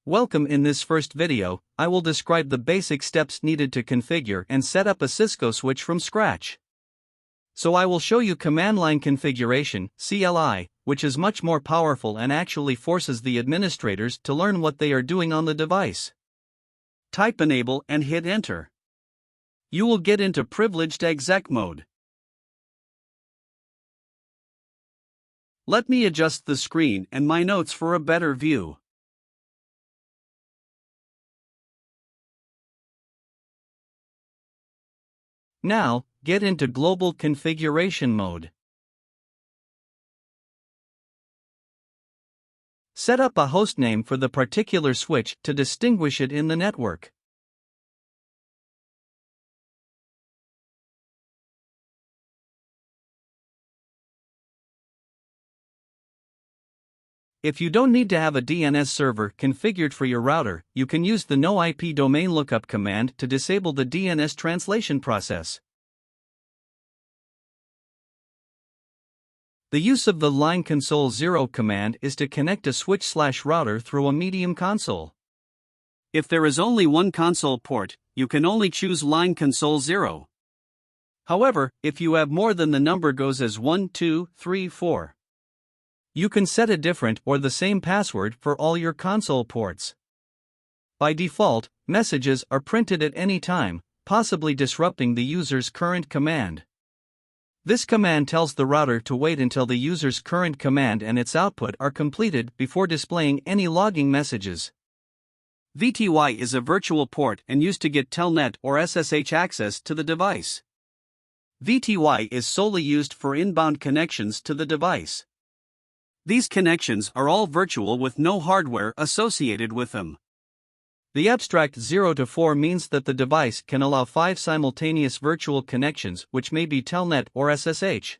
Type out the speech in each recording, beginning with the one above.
Welcome. In this first video, I will describe the basic steps needed to configure and set up a Cisco switch from scratch. So I will show you command line configuration, CLI, which is much more powerful and actually forces the administrators to learn what they are doing on the device. Type enable and hit enter. You will get into privileged exec mode. Let me adjust the screen and my notes for a better view. Now, get into global configuration mode. Set up a hostname for the particular switch to distinguish it in the network. If you don't need to have a DNS server configured for your router, you can use the no IP domain lookup command to disable the DNS translation process. The use of the line console 0 command is to connect a switch/router through a medium console. If there is only one console port, you can only choose line console 0. However, if you have more than the number goes as 1, 2, 3, 4. You can set a different or the same password for all your console ports. By default, messages are printed at any time, possibly disrupting the user's current command. This command tells the router to wait until the user's current command and its output are completed before displaying any logging messages. VTY is a virtual port and used to get Telnet or SSH access to the device. VTY is solely used for inbound connections to the device. These connections are all virtual with no hardware associated with them. The abstract 0 to 4 means that the device can allow 5 simultaneous virtual connections, which may be Telnet or SSH.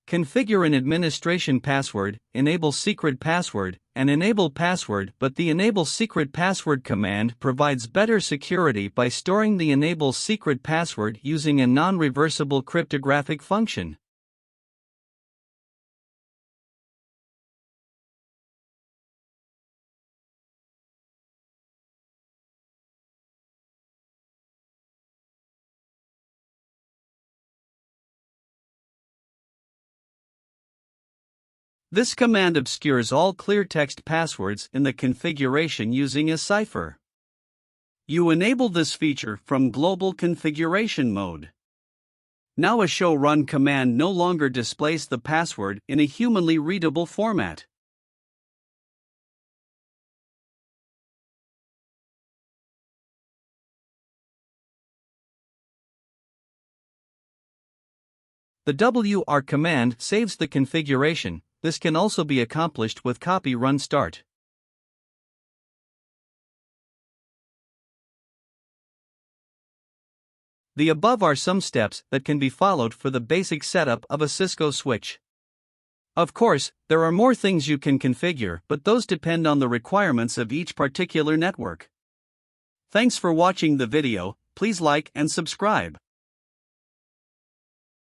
Configure an administration password, enable secret password, and enable password, but the enable secret password command provides better security by storing the enable secret password using a non-reversible cryptographic function. This command obscures all clear text passwords in the configuration using a cipher. You enable this feature from global configuration mode. Now a show run command no longer displays the password in a humanly readable format. The WR command saves the configuration. This can also be accomplished with copy run start. The above are some steps that can be followed for the basic setup of a Cisco switch. Of course, there are more things you can configure, but those depend on the requirements of each particular network. Thanks for watching the video. Please like and subscribe.